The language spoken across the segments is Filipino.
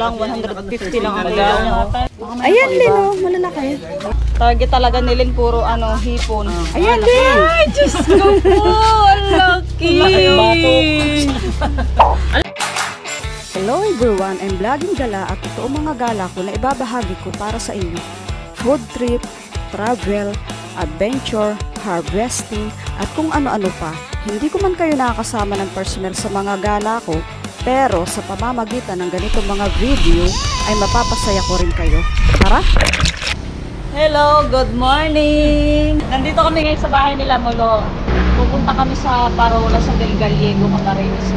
lang, 150 lang ang kilo. Ayan din oh, malalaki. Target talaga niling puro hipon. Ayan din! Ay, Diyos ko po! Ang laki! Hello everyone, I'm Vlogging Gala at ito ang mga gala ko na ibabahagi ko para sa inyo. Food trip, travel, adventure, harvesting, at kung ano-ano pa. Hindi ko man kayo nakakasama ng personal sa mga gala ko, pero sa pamamagitan ng ganitong mga video ay mapapasaya ko rin kayo. Tara! Hello, good morning! Nandito kami ngayon sa bahay nila Molo. Pupunta kami sa Parola sa Del Gallego, Camarines. So,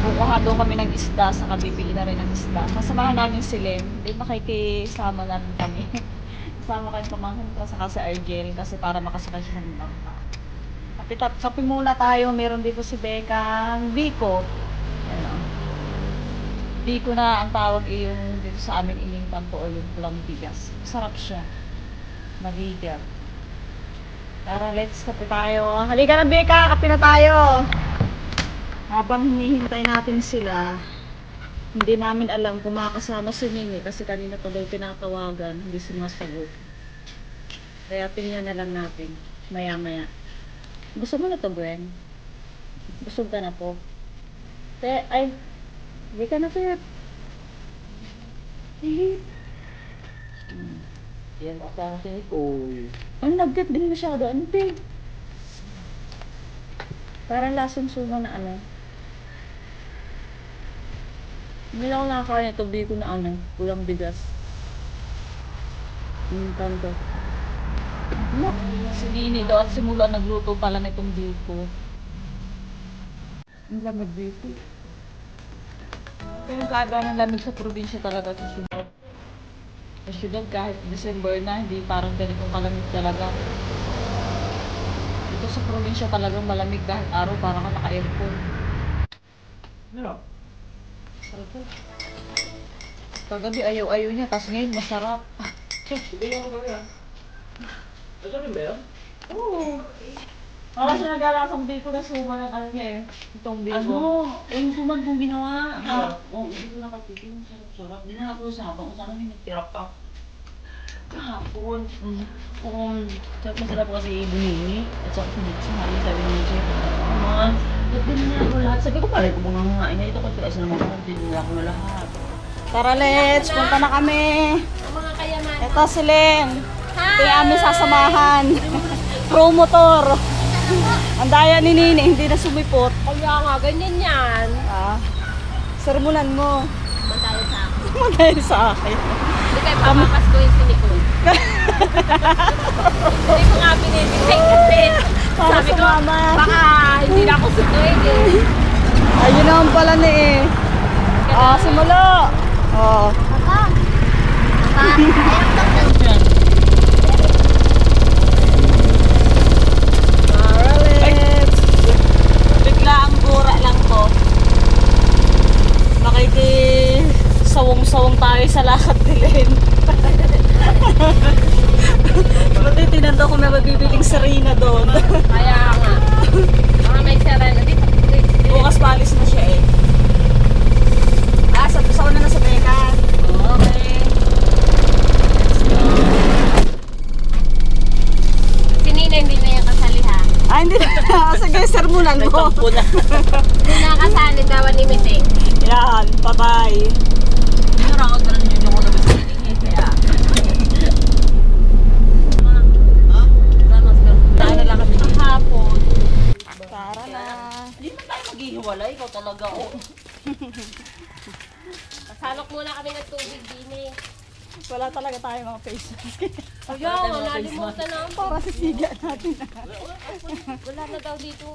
kukuha doon kami ng isda, saka bibili na rin ng isda. Kasamahan namin si Len. Hindi makikisama namin kami. Kasama kayong pamangkin ko saka si Argel kasi para makasakay siya ng bangka. Kapi muna tayo. Meron dito si Becca Biko. Ayan. Biko na ang tawag yung dito sa amin iningtan po o yung pulang bigas. Sarap siya. Magigar. Tara, let's kape tayo. Halika na Becca, kape na tayo. Habang hinihintay natin sila, hindi namin alam kung makakasama si Nini kasi kanina tuloy pinatawagan, hindi sumasagot. Kaya tingnan na lang natin, maya-maya. Gusto mo na to, Gwen? Busog ka na po? Ay, hindi ka na, Pep. Yan sa akin ko. Ang nagkat din masyado, ano, Pep? Parang lasong sumo na Hindi na ako nakakain ito, biko na pulang bigas. Tanto. Si Nini daw at simula nagluto pala na itong biko. Ang lamig biko. Pero kaiba ng lamig sa probinsya talaga sa syudad. Sa syudad kahit December na, hindi parang ganitong kalamig talaga. Ito sa probinsya talagang malamig kahit araw, parang ka naka-aircon. Ano? Sarap po. Kagabi ayaw-ayaw niya, tapos ngayon masarap. Hindi ako ba yan? Ito rin ba yan? Oo. Parang siya nag-alasang biko na suma ng niya eh. Itong biko. Yung suman kong ginawa. Oo, hindi ko nakatikin. Sarap-sarap. Hindi na ako sa habang. Sana may nagtira pa. Kahapon. Sarap na sarap kasi ibunini. At saka sabi niya siya. Mga, ba't din niya ako lahat? Sabi ko pala ko mga hangain na ito kasi kasi naman ko nila ako na lahat. Tara let's, punta na kami. Mga kayaman. Ito si Len. Ito yung aming sasamahan. Promotor. Ang daya ni Nini, hindi na sumipot. Kaya nga, ganyan yan. Sermonan mo. Mantayo sa akin. Magdahil sa akin. Hindi kayo papapaskuhin si Nicole. Hindi ko nga binibigay kasi. Para Sabi sa ko, mama. baka hindi na ako sukuhin eh. Ayun naman pala ni eh. Simulo. Bigla ang gura lang to. Makikisawong-sawong tayo sa lakad nilin. Buti tinando ko may mabibiling sarina doon. Kaya nga. Mga may sarana. Bukas palis na siya eh. Sa una na sa Becca. Okay. Si Nina hindi na yung kasali ha. Hindi na. Sige, sermonan mo. Hindi na kasali dawan ni Miteng. Yan, patay. Narakot na rin yun ako na basta kaya. Tayo na lang kami kahapon. Tara na. Hindi man tayo maghihiwalay. Ikaw talaga oh. Salok muna kami ng tubig din eh. Wala talaga tayo mga face mask. Kaya nga, nalimutan na ang Para sisiga natin. Wala na daw dito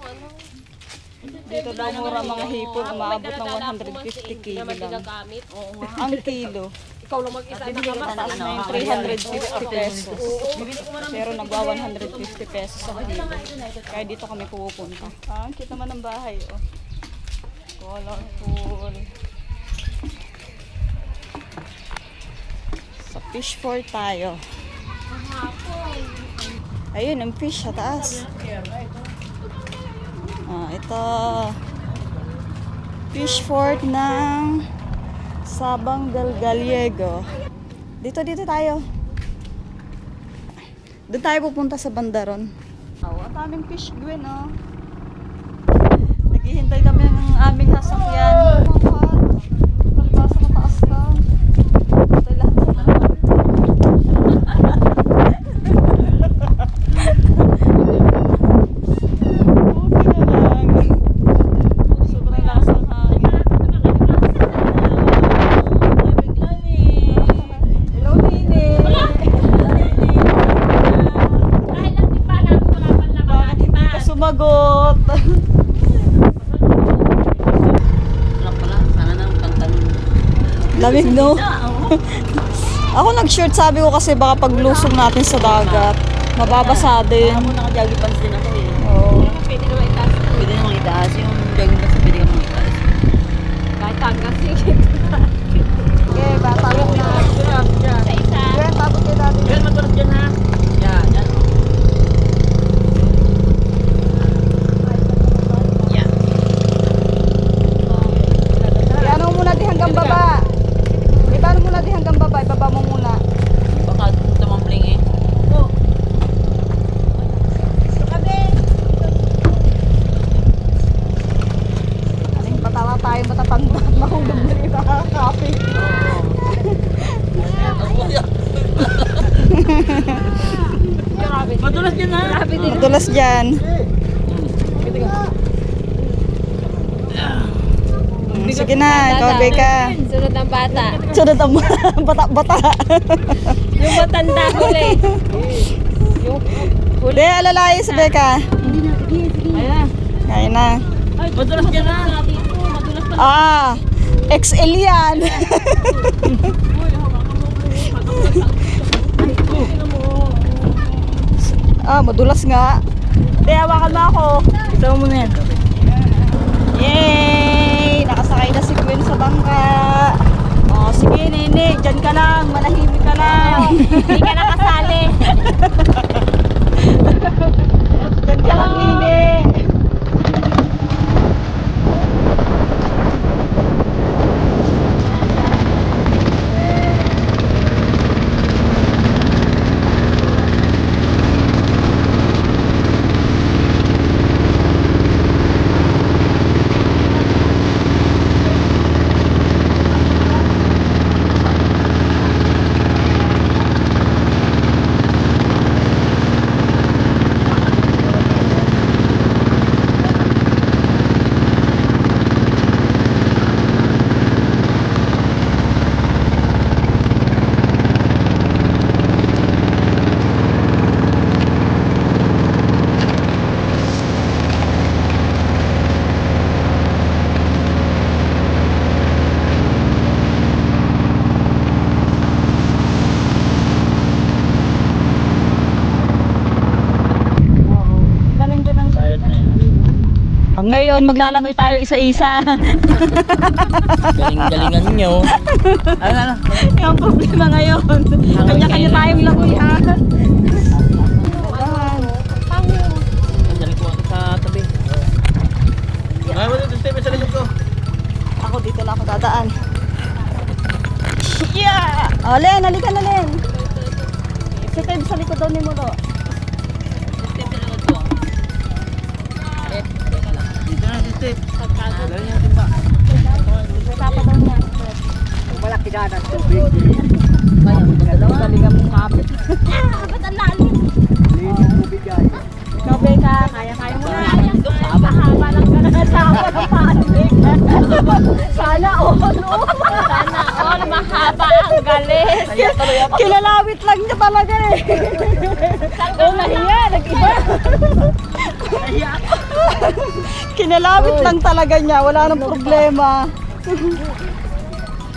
Dito daw mura mga hipon, umaabot ng 150 kilo naman lang. ginagamit. Oo nga. Ang kilo. Ikaw lang mag-isa na Mataas na yung 350 pesos. Pero nagwa 150 pesos sa kilo. Kaya dito kami pupunta. Ang cute naman ng bahay. Oh. Colorful. Sa fish fort tayo. Ayun, ang fish sa taas. Ito. Fish fort ng Sabang del Gallego. Dito tayo. Doon tayo pupunta sa Bandaron. Oh, at aming fish Gwen, oh. Naghihintay kami ng aming sasakyan. Kalbasa mataas ka. Ito lahat sa lahat. Sobrang lakas ng hangin. Hello, Nini. Bakit hindi ka sumagot? Lamig, no? Ako nag-shirt, sabi ko kasi baka paglusong natin sa dagat, mababasa din. Ako naka-jogging pants din ako eh. Oo. Pwede naman itaas. Pwede namang itaas yung jogging pants, pwede namang itaas. Kahit hanggang sige. Okay, bata ko na. Sa isa. Gwen, tapos kayo natin. Yan, matulog dyan ha. Yan, yan. Yan. Ano muna di hanggang baba. Ibano muna di hanggang baba, ibaba mo muna. Baka tumambling eh. Aling patawa tayo matatanda at mahulog na rin nakaka-coffee. Madulas dyan ha. Madulas dyan. Sige na, ikaw, Becca. Sunod ng bata. Sunod ang bata-bata. Yung matanda huli. Yung huli. Hindi, alalay si Becca. Ayan. Kaya na. Madulas dyan ha. Ah, XL yan. Ah, madulas nga. Hindi, hawakan mo ako. Ito mo na yan. Yay! Nakasakay na si Gwen sa bangka. Oh, sige, Nene. Diyan ka lang. Manahimik ka lang. Hindi ka nakasali. Diyan ka lang, Nene. Ngayon, maglalangoy tayo isa-isa. Galing-galingan nyo. Ano? Yung problema ngayon. Kanya-kanya tayong langoy, ha? Galing ko ako sa tabi. Ay, wala dito tayo sa likod ko. Ako dito na ako dadaan. Yeah! O, Len, halika na, Len. Si Ted sa likod daw ni Muro. Dito na si Steve. Lalo niya timba. Kasapa daw niya. Wala kinanan tubig. Kaya, magdalawa. Galingan mong kapit. Ba't ang lalim? Linis tubig yan. Ikaw, Becca, kaya-kaya mo na. Mahaba lang ka na. Kasama ng panik. Sana all. Sana all mahaba ang galis. Kilalawit lang niya talaga eh. Oh, nahiya. Nag-iba. Kinalawit lang talaga niya. Wala nang problema.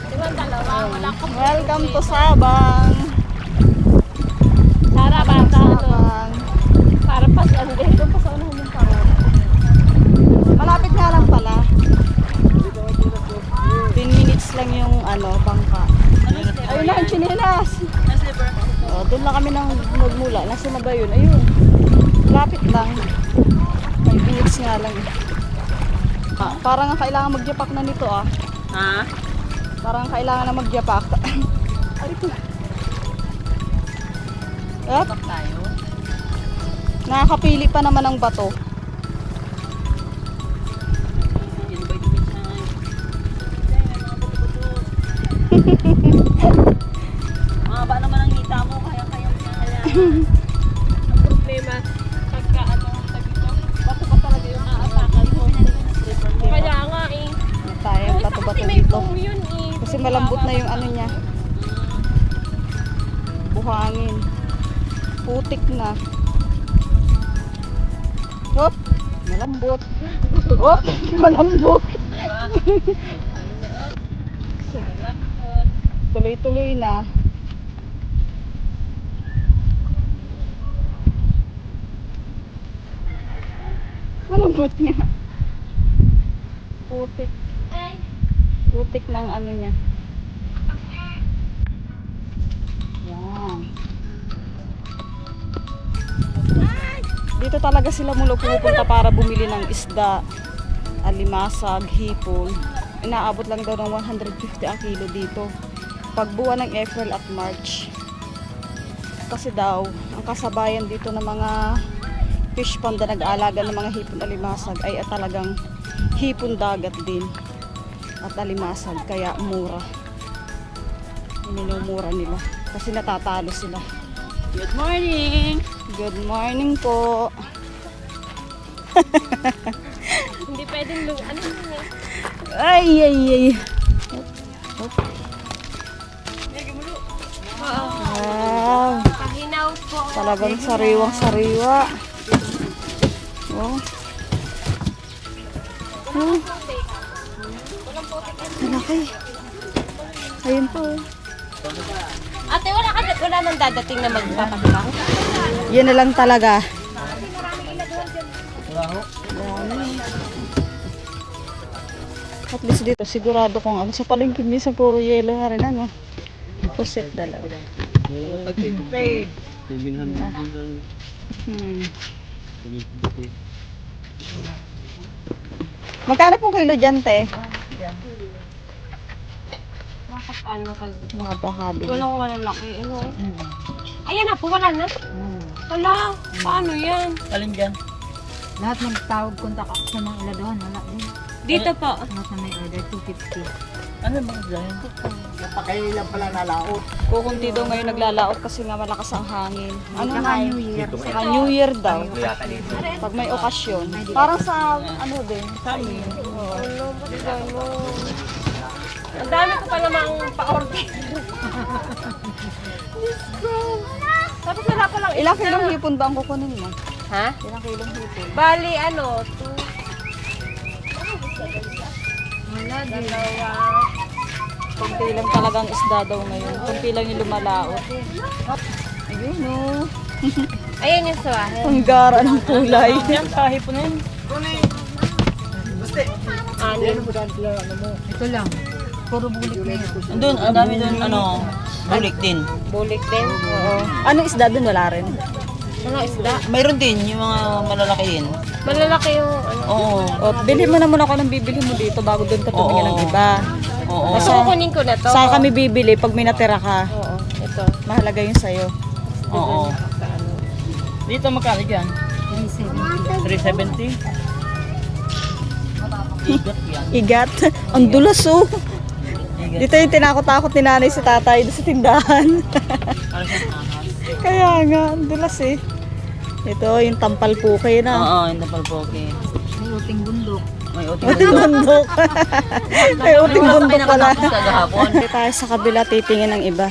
Diba dalawa? Wala ka. Welcome to Sabang. Sara, bata. Sabang. Para pas ano din. Doon pa sa unahan yung parang. Malapit nga lang pala. 10 minutes lang yung bangka. Ayun na, ang chinilas. Oh, doon lang kami nang magmula. Nasa na ba yun? Ayun. Lapit lang. 5 minutes nga lang. Ah, parang nga kailangan magjapak na nito ah. Ha? Parang kailangan na magyapak. Ari ko. Up. Bak tayo. Nakakapili pa naman ng bato. Yan ba yung Mahaba naman ang hita mo, kaya-kaya mo na kaya. Ang problema, pagka ano, tagito, bato pa talaga yung aapakan mo. Kaya nga eh. Tayong bato-bato Kasi may dito. foam yun eh. Kasi malambot na yung ano niya. Buhangin. Putik na. Hop! Malambot. Hop! Malambot. Tuloy-tuloy na. Malambot niya. Putik. Putik ng ano niya. Yan. Dito talaga sila mula pumupunta para bumili ng isda, alimasag, hipon. Inaabot lang daw ng 150 ang kilo dito. Pag buwan ng April at March. Kasi daw, ang kasabayan dito ng mga fish pond na nag-aalaga ng mga hipon alimasag ay talagang hipon dagat din at alimasag, kaya mura. Minumura nila kasi natatalo sila. Good morning! Good morning po. Hindi pwedeng ano nga. Ay ay ay. Wow. Pahinaw po. Talagang sariwang sariwa. Oh. Oh. Malaki. Ayun po. Ate, wala nang dadating na magpapagawa. Yan na lang talaga. Dami. At least dito sigurado kung ano sa palengke minsan puro yelo nga rin ano. Puset dalawa. Magkano pong kilo dyan, te? Bakit ano kag... Mga bakabi. Walang malalaki. Ano? Ayan na po, wala na. Wala. Paano yan? Alin dyan? Lahat nagtawag kontak ako sa mga iladohan, wala din. Dito po. Lahat na may order, 250. Ano ba dyan? Napakailan pala nalaot. Kukunti daw ngayon naglalaot kasi nga malakas ang hangin. Ano na? New Year. Sa New Year daw. Pag may okasyon. Parang sa ano din. Sa amin. Oo. Ano ba gano'n? Ang dami ko pa namang pa-order. Tapos wala pa lang Ilang kilong hipon ba ang kukunin mo? Ha? Ilang kilong hipon? Bali, ano, Wala din. Kunti lang talagang isda daw ngayon. Kunti lang yung lumalaot. Ayun o. Ayan yung suwahe. Ang gara ng kulay. Yan, kahit po na yun. Ano? Ito lang. Puro bulik na yun. Andun, ang dami dun, ano, bulik din. Bulik din. Oo. Anong isda dun? Wala rin. Ano isda? Mayroon din, yung mga malalaki din. Malalaki yung ano. Oo. O, bilhin mo na muna ako ng bibili mo dito bago doon ka tumingin ng Oo. iba. Oo. So, kukunin ko na to. Saan kami bibili pag may natira ka? Oo, ito. Mahalaga yun sa'yo. Oo. Dito magkano dyan? 370. 370? Igat yan. Igat. Ang dulas oh. Igat. Dito yung tinakot-takot ni nanay si tatay doon sa tindahan. Parang siyang ahas. Kaya nga, ang dulas eh. Ito, yung tampal puke na. Oo, yung napalpoke. May uting bundok. May uting Uting bundok. bundok. Ay, uting bundok pala. Sa gahapon. Hindi tayo sa kabila titingin ng iba.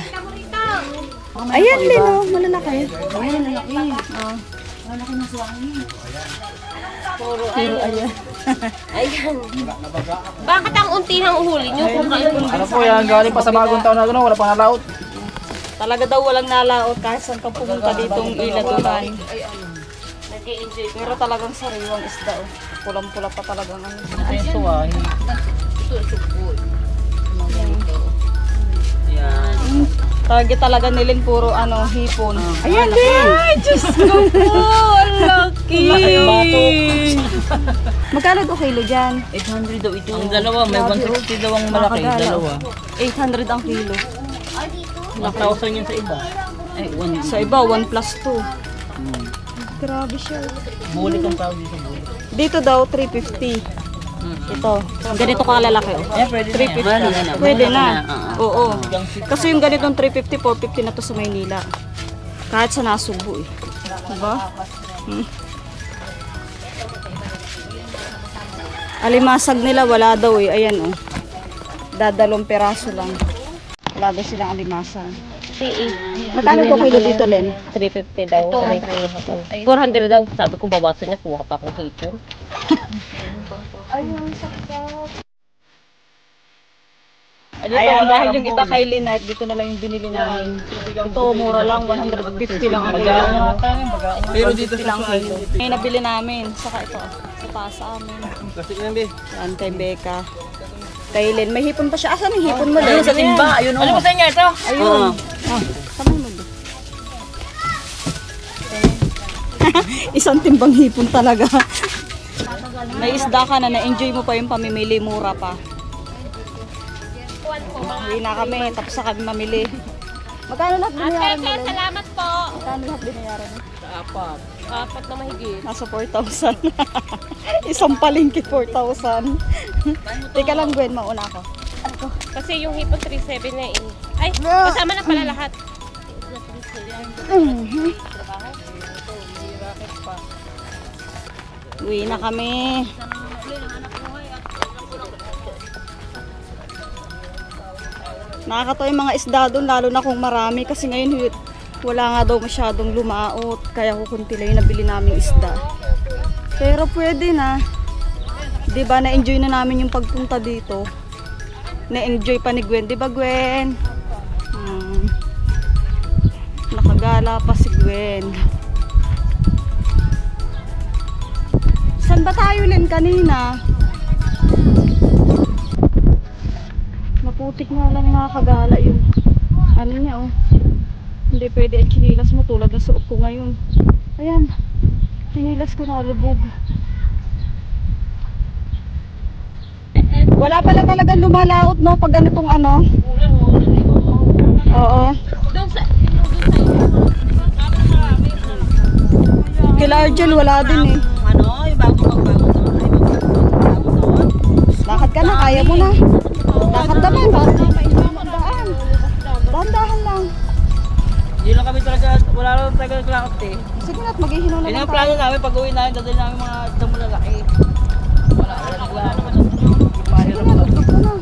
Ayan din oh, malalaki. Ayan, lalaki. Oh. Lalaki ng suwangi. Pero ayan. Ayan. Bakit ang unti ng uhuli nyo kung kayo? Ano po yan, galing pa sa bagong taon na gano'n, wala pa nalaot. Talaga daw walang nalaot kahit saan ka pumunta ditong iladuhan. Nag-i-enjoy. Pero talagang sariwang isda oh. Pulang-pula pa talagang ano. Ito yung suwahi. Yan. Target talaga nilang puro ano, hipon. Ayan din! Ay, Diyos ko po! Ang laki! Magkano to kilo dyan? 800 daw ito. Ang dalawa, may Grabe, 160 daw ang malaki. Nakakagala. Dalawa. 800 ang kilo. 1,000 yun sa iba. Ay, 1. Sa iba, 1 plus 2. Grabe siya. Bulik ang tawag dito. Bulik. Dito daw, 350. Ito. Ganito kalalaki. Oh. Eh, pwede 350. na. Pwede na. Oo. Hanggang Kasi yung ganitong 350, 450 na to sa Maynila. Kahit sa Nasugbu eh. Diba? Alimasag nila wala daw eh. Ayan oh. Dadalong peraso lang. Wala daw silang alimasag. Magkano po kilo dito, Len? 350 daw. 400 daw. Sabi ko bawasan niya, kuha pa akong hipon. Ayan, dahil yung iba kay Lynette, dito na lang yung binili namin. Ito, mura lang, 150 lang ang kilo. Pero dito sa lang kilo. May nabili namin. Saka ito, sa taas sa amin. Kasi yan, be. Yan, kay Becca. Kay Len, may hipon pa siya. Asan yung hipon mo, Len? Ayun sa timba. Ayun o. Ano ba sa inyo ito? Ayun. Sama mo ba? Isang timbang hipon talaga. May isda ka na, na-enjoy mo pa yung pamimili, mura pa. Hindi na kami, tapos na kami mamili. Magkano lahat binayaran mo, Len? Salamat po. Magkano lahat binayaran mo? Apat na mahigit. Nasa 4,000. Isang palengke 4,000. Teka lang, Gwen, mauna ako. Kasi yung hipon 37 na eh. Ay, kasama na pala lahat. Uwi na kami. Nakakatawa yung mga isda doon, lalo na kung marami. Kasi ngayon, wala nga daw masyadong lumaot. Kaya kukunti lang yung nabili naming isda. Pero pwede na. Diba, na-enjoy na namin yung pagpunta dito. Na-enjoy pa ni Gwen. Diba, Gwen? Nakagala pa si Gwen. Saan ba tayo, Len, kanina? Maputik nga lang nakakagala yung ano niya, oh. Hindi pwede ang chinilas mo tulad ng suot ko ngayon. Ayan. Chinilas ko na lubog. Wala pala talaga lumalaot, no? Pag ganitong ano. Oo. Kila Argel, wala din eh. Ano, yung bago magbago doon. Lakad ka na, kaya mo na. Lakad naman, bakit na mainam ang daan. Dahan-dahan lang. Hindi lang kami talaga, wala lang talaga naglalakot eh. Sige na't maghihinom na Yun lang ang tayo. plano namin pag uwi namin, dadali namin mga damo lalaki. Wala naman. Sige na, lugtog ka na.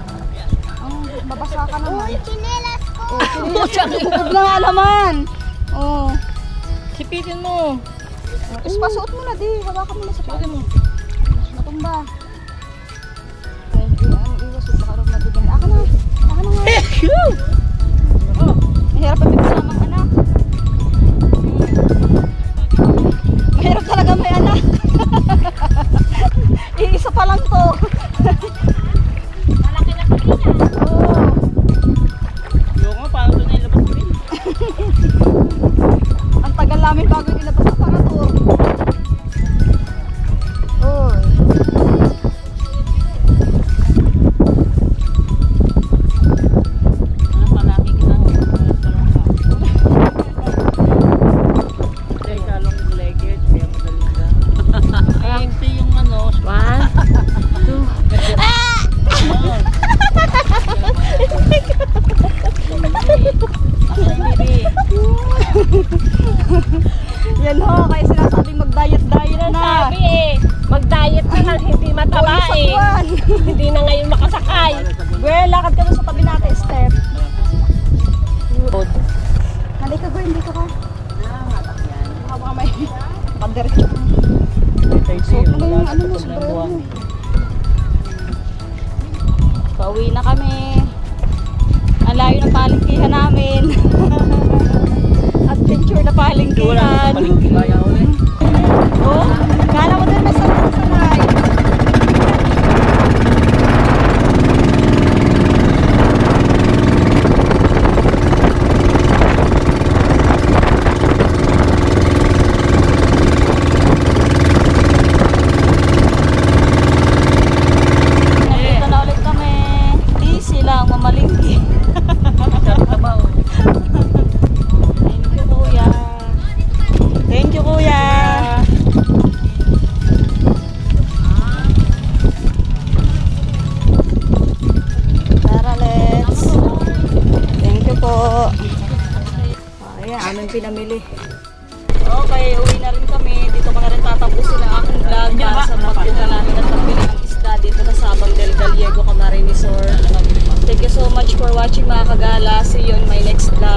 Babasa ka naman. Uy, chinelas ko! Oh, chinelas ko. Bukod na nga naman. Oh. Sipitin mo. Tapos pasuot mo na, di. Hawakan mo na sa pagod mo. Matumba. Ay, ang iwas, baka rin madugan. Aka na. Aka na nga. Mahirap pa may kasamang anak. Mahirap talaga may anak. Iisa pa lang to. Malaki na kanina. Oo. Yung nga, paano doon na ilabas ko rin? Ang tagal namin bago ilabas sa parator. Oh. Ano pa nakikita ko? Kaya kalong legged, kaya madali ka. Kasi yung ano, 1, 2. Yan ho, kaya sinasabing mag-diet-diet na. Sabi eh, mag-diet ka na, hindi mataba Sa eh. buwan. Hindi na ngayon makasakay. Gwen, lakad ka doon sa tabi natin, step. Halika Gwen, dito ka. Baka may padiretso. Suot mo na yung ano mo, sombrero mo. Pauwi na kami. Ang layo ng palengkihan namin. Adventure na palengkihan. Kaya ulit. Oh, kala mo din may sanay. Ayan, aming pinamili. Okay, uwi na rin kami. Dito ko na rin tatapusin ang aking vlog para sa pagpunta namin at pagbili ng isda dito sa Sabang del Gallego, Camarines Resort. Thank you so much for watching mga kagala. See you in my next vlog.